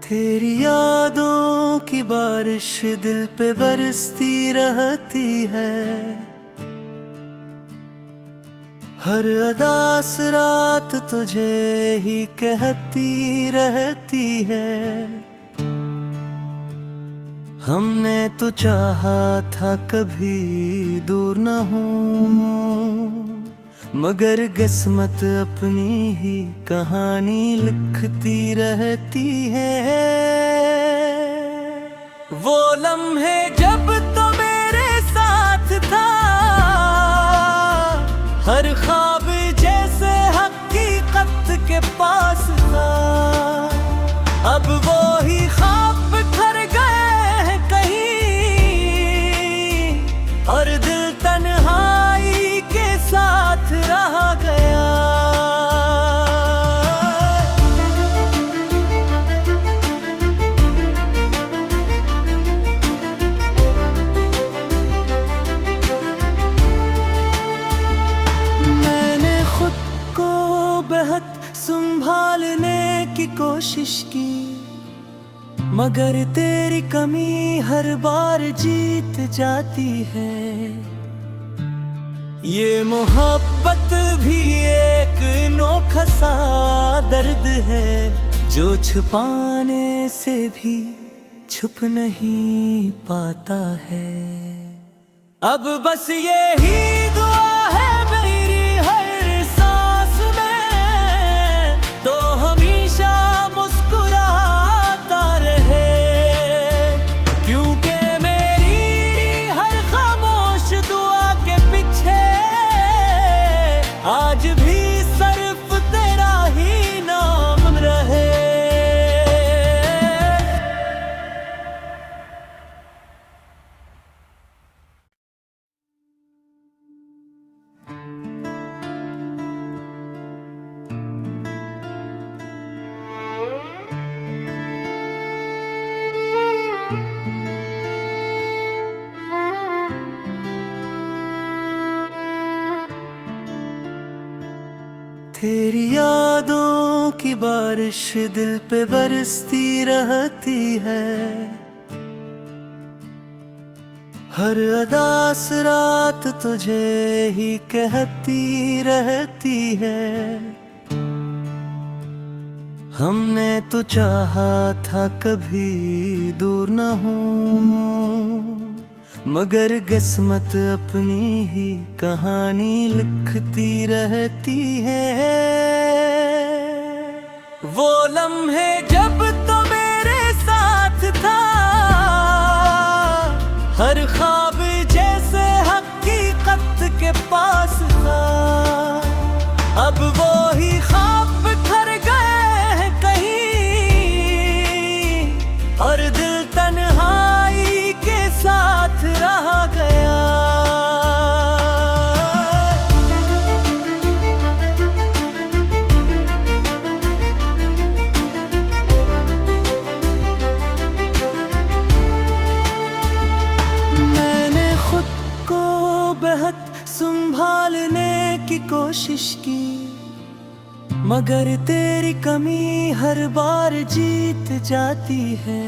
तेरी यादों की बारिश दिल पे बरसती रहती है। हर अदास रात तुझे ही कहती रहती है। हमने तो चाहा था कभी दूर न हूँ, मगर किस्मत अपनी ही कहानी लिखती रहती है। वो लम्हे जब तो मेरे साथ था, हर ख्वाब जैसे हकीकत के पास था। अब वो ही ख्वाब बिखर गए हैं कहीं, और दिल तन्हाई के साथ रह गया। मैंने खुद को बेहद संभालने की कोशिश की, मगर तेरी कमी हर बार जीत जाती है। ये मोहब्बत भी एक अनोखा सा दर्द है, जो छुपाने से भी छुप नहीं पाता है। अब बस ये ही दुआ है मेरी हर सांस में, तो हमेशा मुस्कुराता रहे। क्योंकि मेरी हर खामोश दुआ के पीछे आज भी सिर्फ तेरा ही नाम रहे। तेरी यादों की बारिश दिल पे बरसती रहती है। हर अदास रात तुझे ही कहती रहती है। हमने तो चाहा था कभी दूर न हूँ, मगर किस्मत अपनी ही कहानी लिखती रहती है। वो लम्हे जब तो मेरे साथ था, हर ख्वाब जैसे हकीकत के पास था। अब वो ही ख्वाब बिखर गए हैं कहीं, और दिल तन्हाई के साथ रह गया। मैंने खुद को बेहद संभालने की कोशिश की, मगर तेरी कमी हर बार जीत जाती है।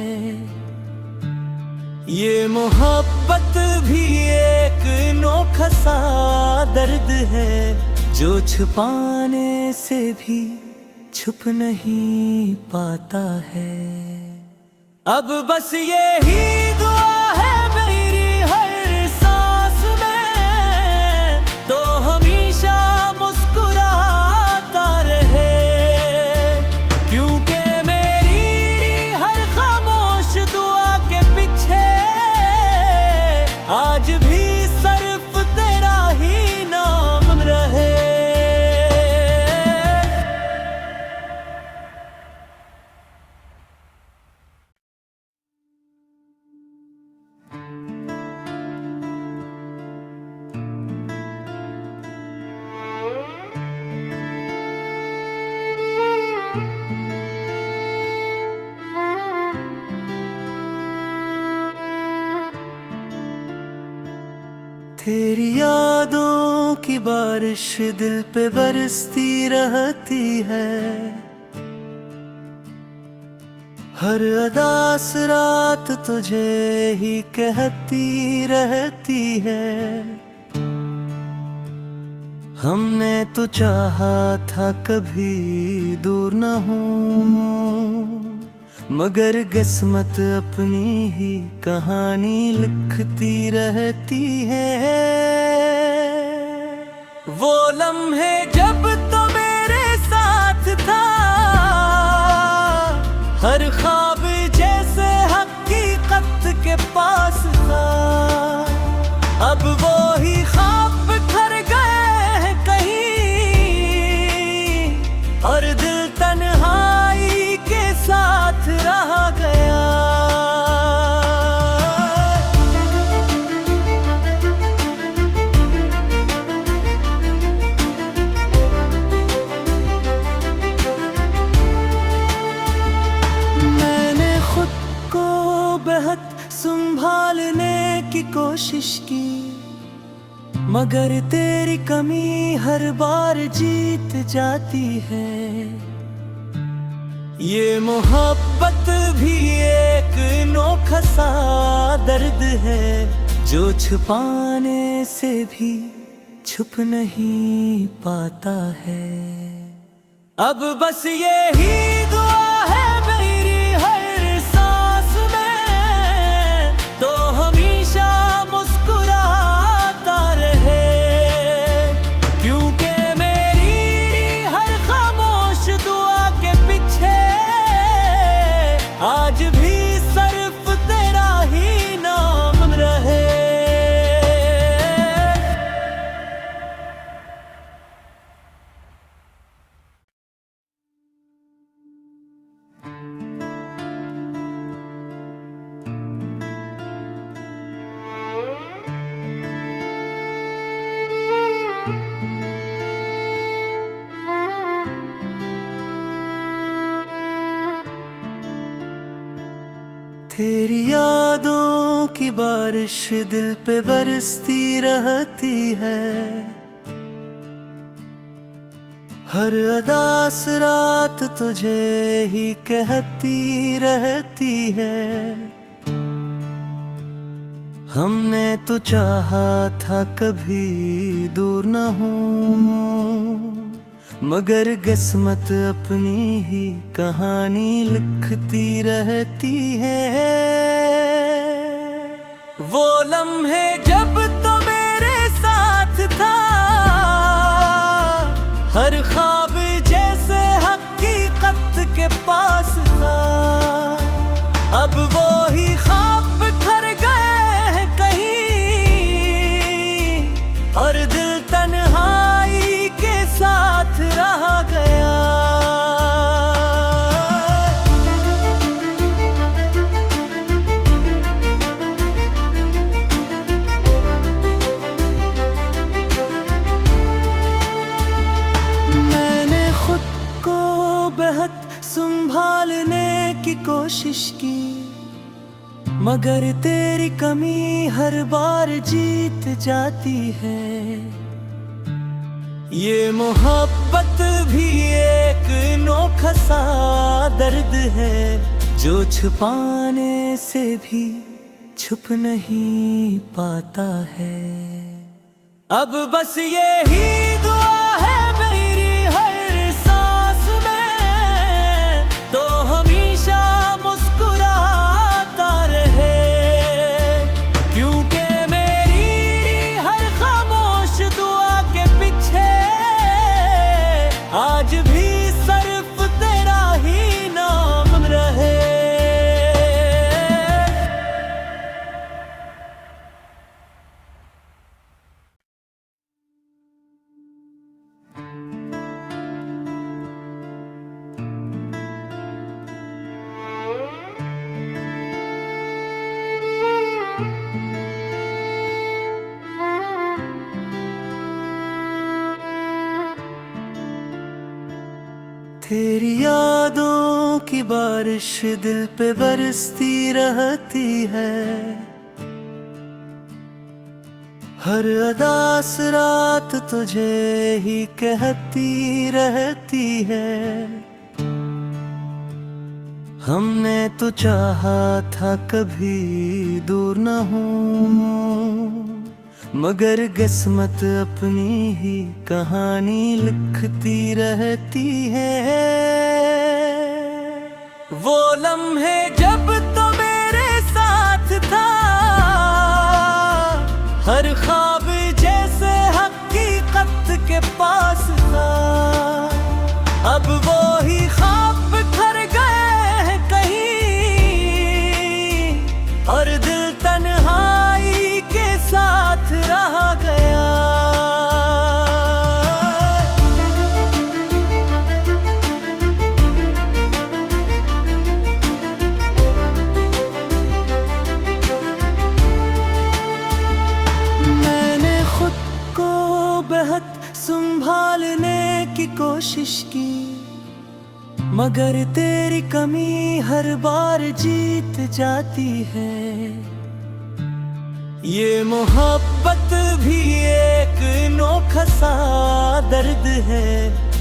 ये मोहब्बत भी एक अनोखा सा दर्द है, जो छुपाने से भी छुप नहीं पाता है। अब बस ये ही दुआ है मेरी हर सांस में, तो हमेशा मुस्कुराता रहे। क्योंकि मेरी हर खामोश दुआ के पीछे आज भी सिर्फ तेरा ही नाम रहे। तेरी यादों की बारिश दिल पे बरसती रहती है। हर अदास रात तुझे ही कहती रहती है। हमने तो चाहा था कभी दूर न हूँ, मगर किस्मत अपनी ही कहानी लिखती रहती है। वो लम्हे जब तो मेरे साथ था, हर ख्वाब जैसे हकीकत के पास था। अब वो ही ख्वाब ठहर गए हैं कहीं, और दिल तन्हाई के साथ रह गया। मैंने खुद को बेहद संभालने की कोशिश की, मगर तेरी कमी हर बार जीत जाती है। ये मोहब्बत भी एक अनोखा सा दर्द है, जो छुपाने से भी छुप नहीं पाता है। अब बस यही दुआ है मेरी हर सांस में, तो हमेशा मुस्कुराता रहे। क्योंकि मेरी हर खामोश दुआ के पीछे आज भी सिर्फ तेरा ही नाम रहे। तेरी यादों की बारिश दिल पे बरसती रहती है। हर अदास रात तुझे ही कहती रहती है। हमने तो चाहा था कभी दूर न हूँ, मगर किस्मत अपनी ही कहानी लिखती रहती है। वो लम्हे जब तो मेरे साथ था, हर ख्वाब जैसे हकीकत के पास था। अब वो ही ख्वाब ठहर गए हैं कहीं, और दिल तन्हाई के साथ रह गया। मैंने खुद को बेहद संभालने की कोशिश की, मगर तेरी कमी हर बार जीत जाती है। ये मोहब्बत भी एक अनोखा सा दर्द है, जो छुपाने से भी छुप नहीं पाता है। अब बस यही दुआ है मेरी हर सांस में, तो हमेशा मुस्कुराता रहे। क्योंकि मेरी हर खामोश दुआ के पीछे आज भी सिर्फ तेरा ही नाम रहे। तेरी यादों की बारिश दिल पे बरसती रहती है। हर अदास रात तुझे ही कहती रहती है। हमने तो चाहा था कभी दूर न हूँ, मगर किस्मत अपनी ही कहानी लिखती रहती है। वो लम्हे जब तो मेरे साथ था, हर ख्वाब जैसे हकीकत के पास था। अब वो ही ख्वाब ठहर गए हैं कहीं, और दिल तन्हाई के साथ रह गया। मैंने खुद को बेहद संभालने की कोशिश की, मगर तेरी कमी हर बार जीत जाती है। ये मोहब्बत भी एक अनोखा सा दर्द है,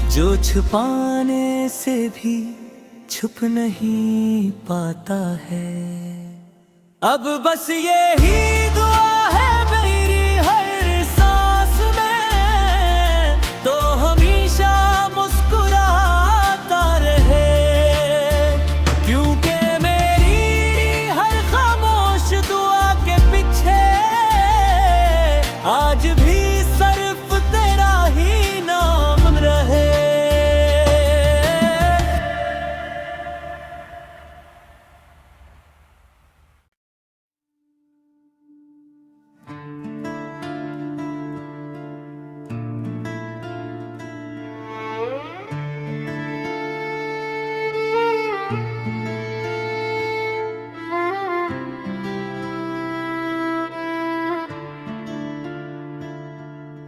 जो छुपाने से भी छुप नहीं पाता है। अब बस ये ही दुआ है मेरी हर सांस में, तो हमेशा मुस्कुराता रहे। क्योंकि मेरी हर खामोश दुआ के पीछे आज भी सिर्फ तेरा ही नाम रहे।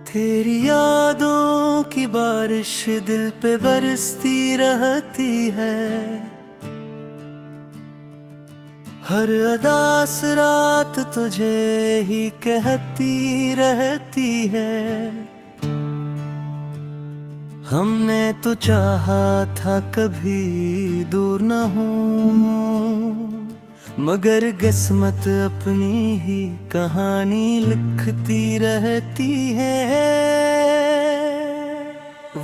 तेरी यादों की बारिश दिल पे बरसती रहती है, हर अदास रात तुझे ही कहती रहती है। हमने तो चाहा था कभी दूर न हूँ, मगर किस्मत अपनी ही कहानी लिखती रहती है।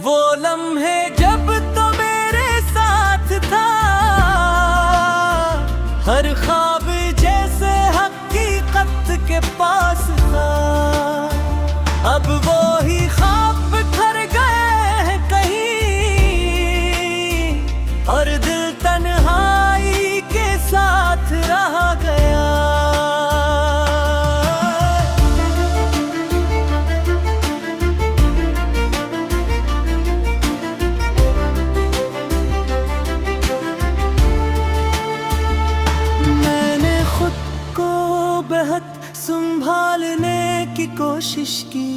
वो लम्हे जब तो मेरे साथ था, हर ख्वाब जैसे हकीकत के पास था। अब वो ही ख्वाब ठहर गए हैं कहीं, और दिल तन्हाई के साथ रह गया। मैंने खुद को बेहद संभालने की कोशिश की,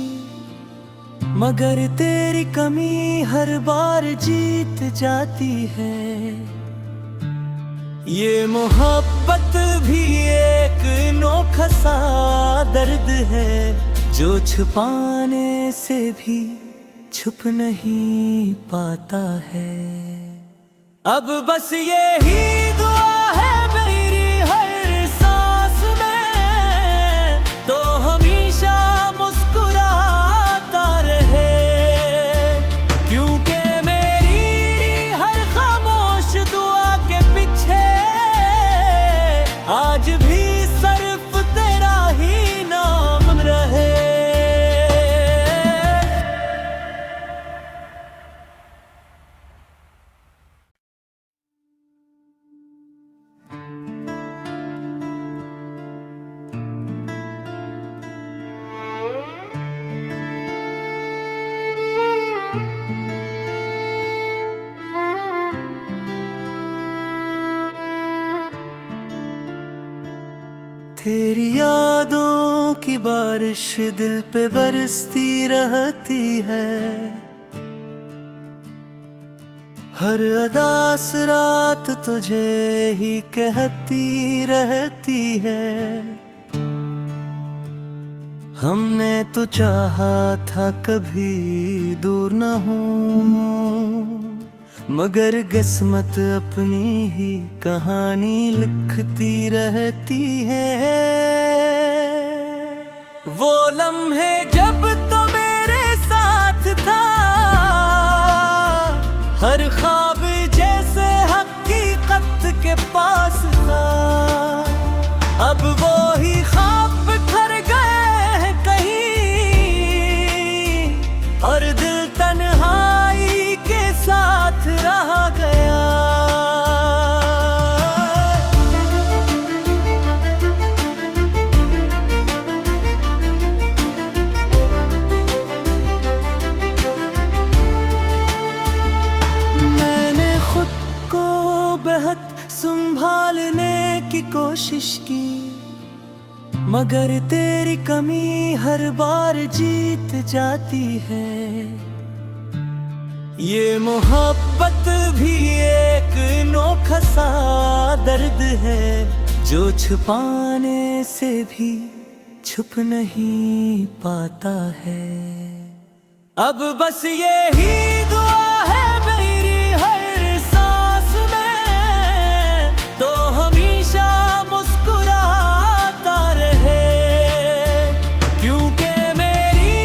मगर तेरी कमी हर बार जीत जाती है। ये मोहब्बत भी एक अनोखा सा दर्द है, जो छुपाने से भी छुप नहीं पाता है। अब बस ये ही दुआ है मेरी हर सांस में, तो हमेशा मुस्कुराता रहे। क्योंकि मेरी हर खामोश दुआ के पीछे आज भी सिर्फ तेरा ही नाम रहे। तेरी यादों की बारिश दिल पे बरसती रहती है, हर अदास रात तुझे ही कहती रहती है। हमने तो चाहा था कभी दूर न हूँ, मगर किस्मत अपनी ही कहानी लिखती रहती है। वो लम्हे जब तो मेरे साथ था, हर ख्वाब जैसे हकीकत के पास था। अब वो ही ख्वाब ठहर गए हैं कहीं, और दिल तन्हाई के साथ रह गया। मैंने खुद को बेहद संभालने की कोशिश की, मगर तेरी कमी हर बार जीत जाती है। ये मोहब्बत भी एक अनोखा सा दर्द है, जो छुपाने से भी छुप नहीं पाता है। अब बस यही दुआ है मेरी हर सांस में, तो हमेशा मुस्कुराता रहे। क्योंकि मेरी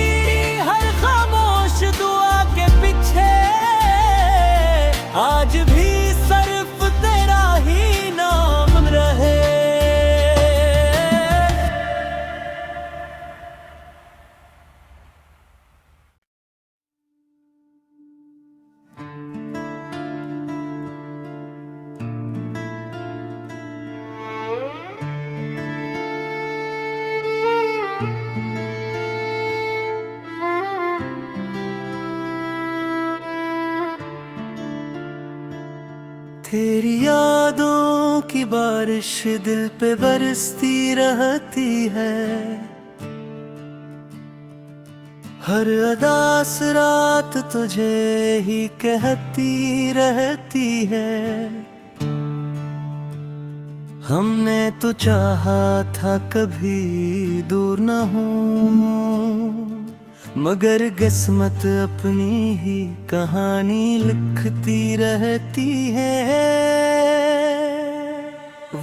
हर खामोश दुआ के पीछे आज भी सिर्फ तेरा ही नाम रहे। तेरी यादों की बारिश दिल पे बरसती रहती है। हर अदास रात तुझे ही कहती रहती है। हमने तो चाहा था कभी दूर न हूँ, मगर किस्मत अपनी ही कहानी लिखती रहती है।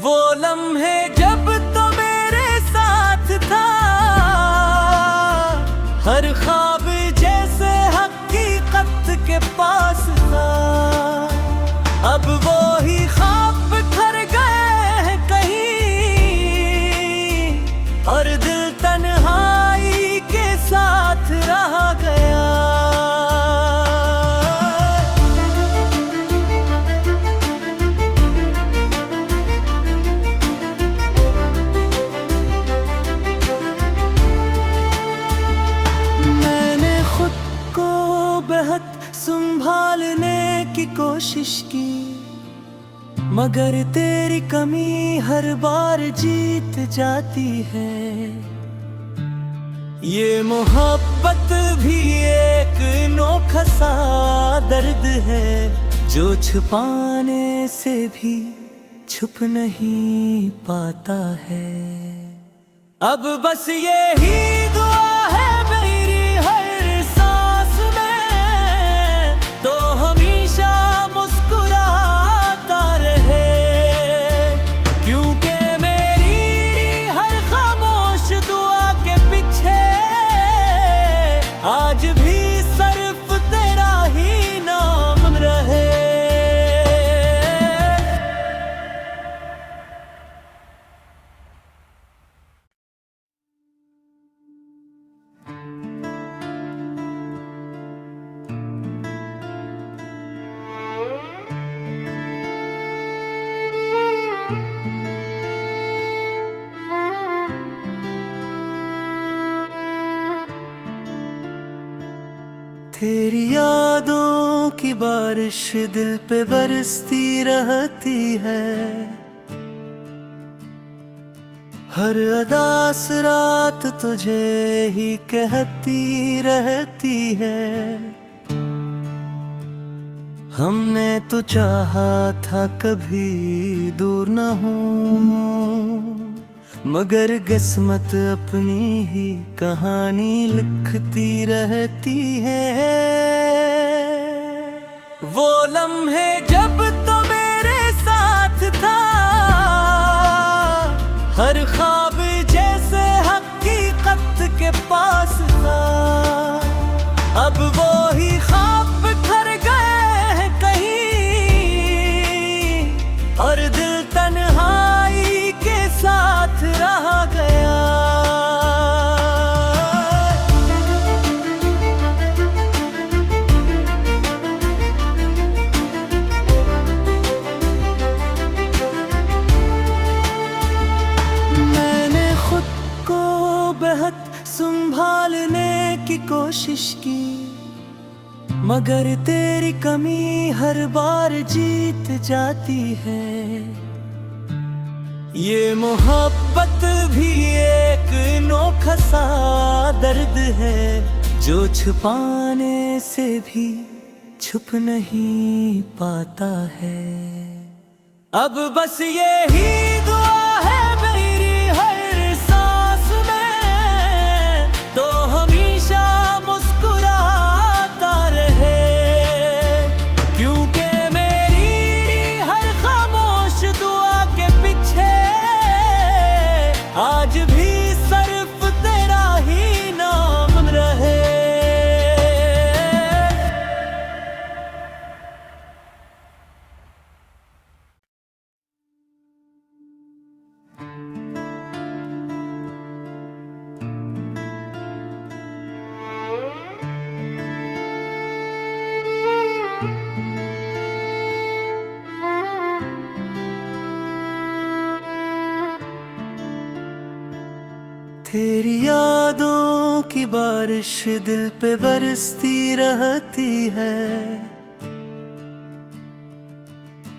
वो लम्हे जब तो मेरे साथ था, हर ख्वाब जैसे हकीकत के पास था। अब वो ही ख्वाब ठहर गए हैं कहीं, और दिल तन्हाई के साथ रह गया। मैंने खुद को बेहद संभालने की कोशिश की, मगर तेरी कमी हर बार जीत जाती है। ये मोहब्बत भी एक अनोखा सा दर्द है, जो छुपाने से भी छुप नहीं पाता है। अब बस यही दुआ है मेरी हर सांस में, तो हमेशा मुस्कुराता रहे। क्योंकि मेरी हर खामोश दुआ के पीछे आज भी सिर्फ तेरा ही नाम रहे। तेरी यादों की बारिश दिल पे बरसती रहती है। हर अदास रात तुझे ही कहती रहती है। हमने तो चाहा था कभी दूर न हूँ, मगर किस्मत अपनी ही कहानी लिखती रहती है। वो लम्हे जब तो मेरे साथ था, हर ख्वाब जैसे हकीकत के पास था। अब वो ही ख्वाब ठहर गए हैं कहीं, और दिल तन्हाई के साथ रह गया। बेहद संभालने की कोशिश की, मगर तेरी कमी हर बार जीत जाती है। ये मोहब्बत भी एक अनोखा सा दर्द है, जो छुपाने से भी छुप नहीं पाता है। अब बस ये ही दुआ है मेरी हर सांस में, तो हमेशा मुस्कुराता रहे। क्योंकि मेरी हर खामोश दुआ के पीछे आज भी सिर्फ तेरा ही नाम रहे। तेरी यादों की बारिश दिल पे बरसती रहती है,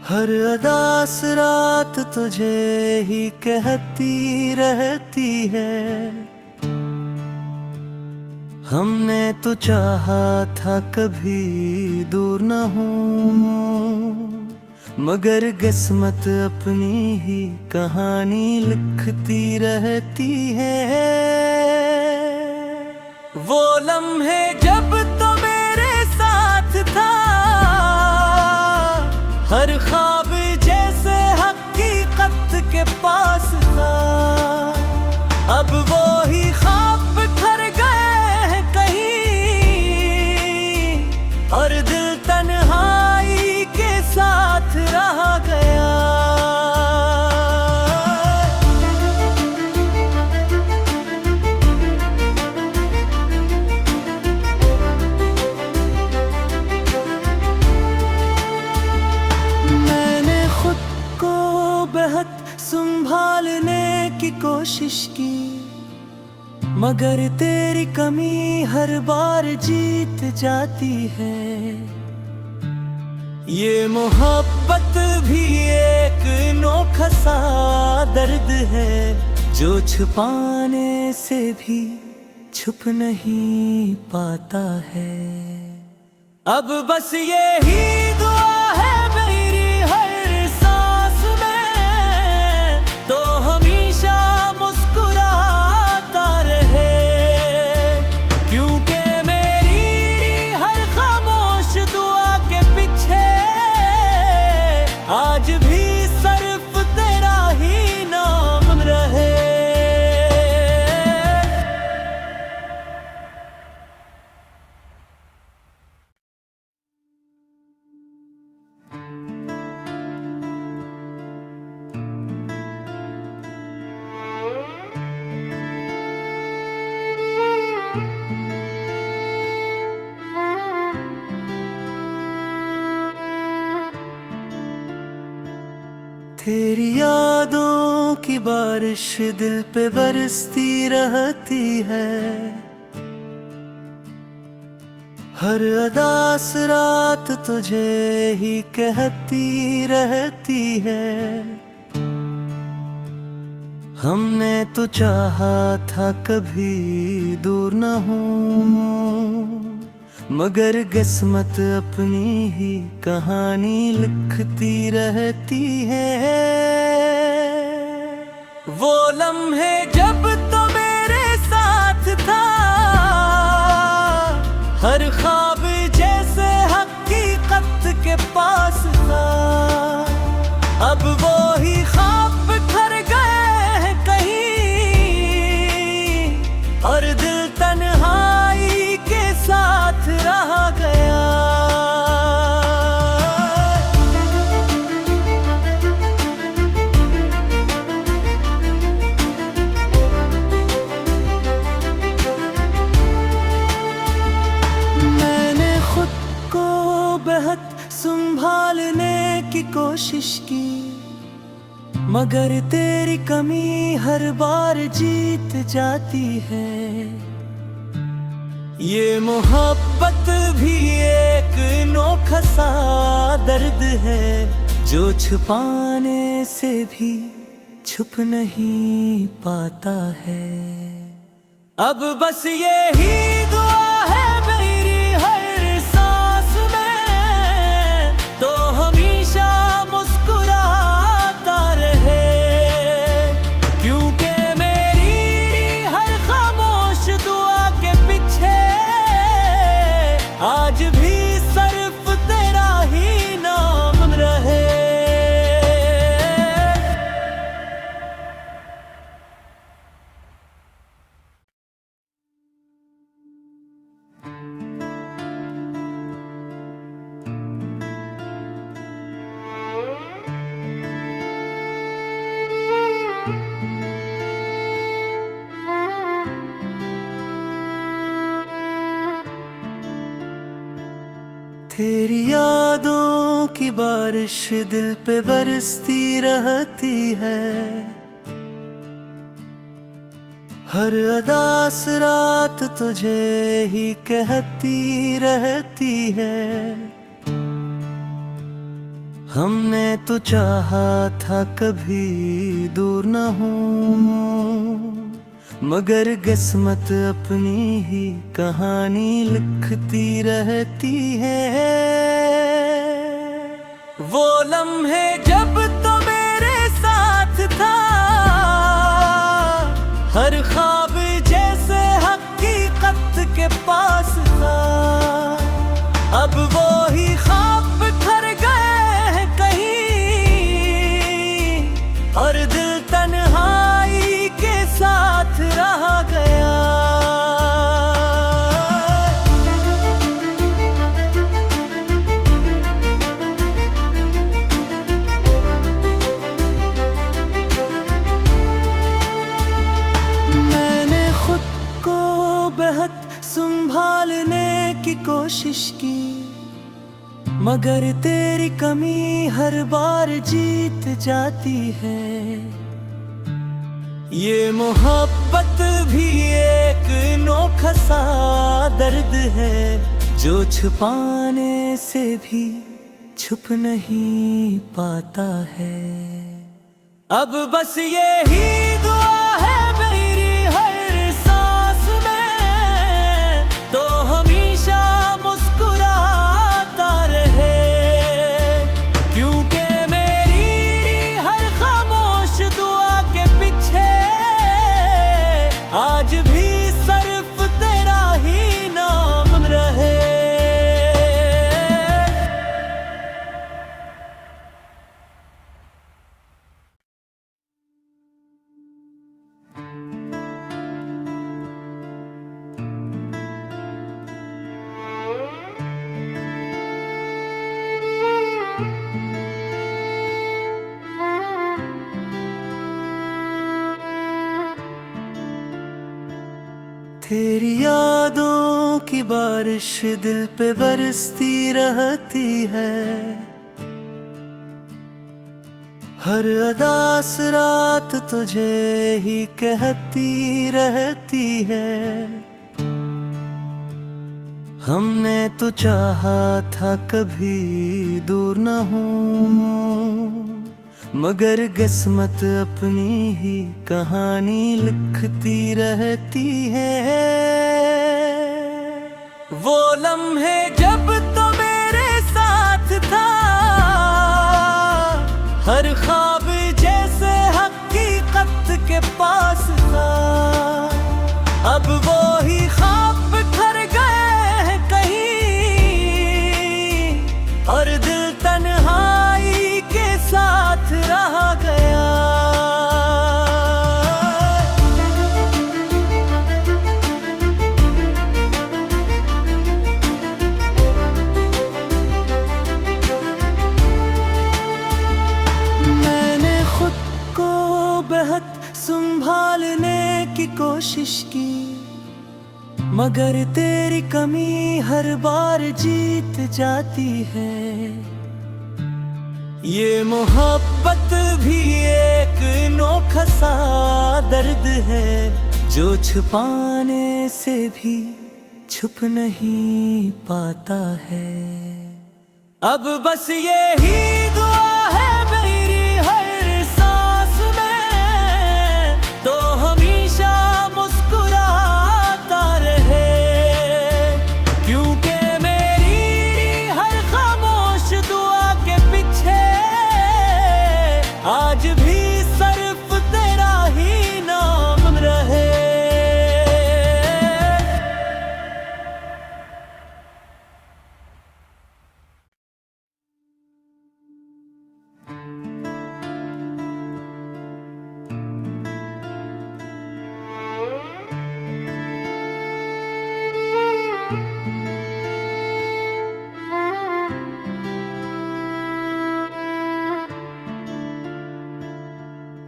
हर अदास रात तुझे ही कहती रहती है। हमने तो चाहा था कभी दूर न हूँ, मगर किस्मत अपनी ही कहानी लिखती रहती है। वो लम्हे जब तो मेरे साथ था, हर ख्वाब जैसे हकीकत के पास था। अब वो ही ख्वाब ठहर गए हैं कहीं, और दिल तन्हाई के साथ रह गया। मैंने खुद को बेहद संभालने की कोशिश की, मगर तेरी कमी हर बार जीत जाती है। ये मोहब्बत भी एक अनोखा सा दर्द है, जो छुपाने से भी छुप नहीं पाता है। अब बस ये ही दुआ है मेरी हर सांस में, तो हमेशा मुस्कुराता रहे। क्योंकि मेरी हर खामोश दुआ के पीछे आज भी सिर्फ तेरा ही नाम रहे। तेरी यादों की बारिश दिल पे बरसती रहती है, हर अदास रात तुझे ही कहती रहती है। हमने तो चाहा था कभी दूर न हूँ, मगर किस्मत अपनी ही कहानी लिखती रहती है। वो लम्हे जब तो मेरे साथ था, हर ख्वाब जैसे हकीकत संभालने की कोशिश की, मगर तेरी कमी हर बार जीत जाती है। ये मोहब्बत भी एक अनोखा सा दर्द है, जो छुपाने से भी छुप नहीं पाता है। अब बस यही दुआ है मेरी हर सांस में, तो हमेशा मुस्कुराता रहे, क्योंकि मेरी हर खामोश दुआ के पीछे आज भी सिर्फ तेरा ही नाम रहे। तेरी यादों की बारिश दिल पे बरसती रहती है, हर अदास रात तुझे ही कहती रहती है। हमने तो चाहा था कभी दूर न हूँ, मगर किस्मत अपनी ही कहानी लिखती रहती है। वो लम्हे जब तो मेरे साथ था, हर ख्वाब जैसे हकीकत के पास था। अब वो ही ख्वाब ठहर गए हैं कहीं, और दिल तन्हाई के साथ रह गया। मैंने खुद को बेहद संभालने की कोशिश की, मगर तेरी कमी हर बार जीत जाती है। ये मोहब्बत भी एक अनोखा सा दर्द है, जो छुपाने से भी छुप नहीं पाता है। अब बस यही दुआ है मेरी हर सांस में, तो हमेशा मुस्कुराता रहे, क्योंकि मेरी हर खामोश दुआ के पीछे आज भी सिर्फ तेरा ही नाम रहे। तेरी यादों की बारिश दिल पे बरसती रहती है, हर अदास रात तुझे ही कहती रहती है। हमने तो चाहा था कभी दूर न हूँ, मगर किस्मत अपनी ही कहानी लिखती रहती है। वो लम्हे जब तो मेरे साथ था, हर ख्वाब जैसे हकीकत के पास था। अब वो ही ख्वाब ठहर गए हैं कहीं, और दिल तन्हाई के साथ रह गया। मैंने खुद को बेहद संभालने की कोशिश की, मगर तेरी कमी हर बार जीत जाती है। ये मोहब्बत भी एक अनोखा सा दर्द है, जो छुपाने से भी छुप नहीं पाता है। अब बस यही दुआ है मेरी हर सांस में, तो हमेशा मुस्कुराता रहे, क्योंकि मेरी हर खामोश दुआ के पीछे आज भी सिर्फ तेरा ही नाम रहे।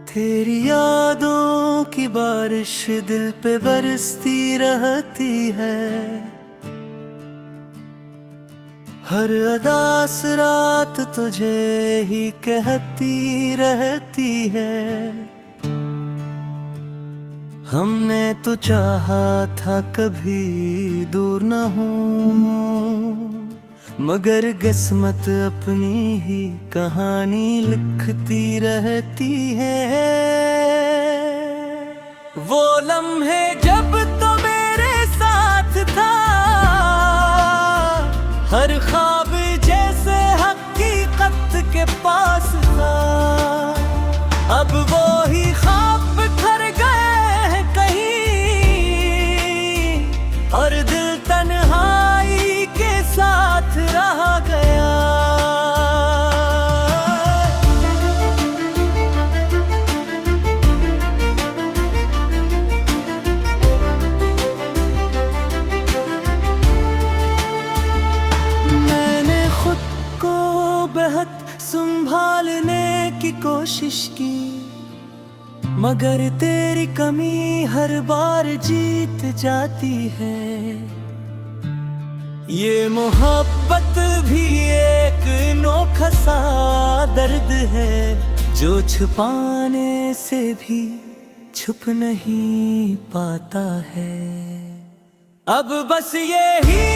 तेरी यादों की बारिश दिल पे बरसती रहती है, हर अदास रात तुझे ही कहती रहती है। हमने तो चाहा था कभी दूर न हूँ, मगर किस्मत अपनी ही कहानी लिखती रहती है। वो लम्हे जब तो मेरे साथ था, हर ख्वाब जैसे हकीकत के पास था। अब वो ही ख्वाब ठहर गए हैं कहीं, और दिल तन्हाई के साथ रह गया। मैंने खुद को बेहद संभालने की कोशिश की, मगर तेरी कमी हर बार जीत जाती है। ये मोहब्बत भी एक अनोखा सा दर्द है, जो छुपाने से भी छुप नहीं पाता है। अब बस यही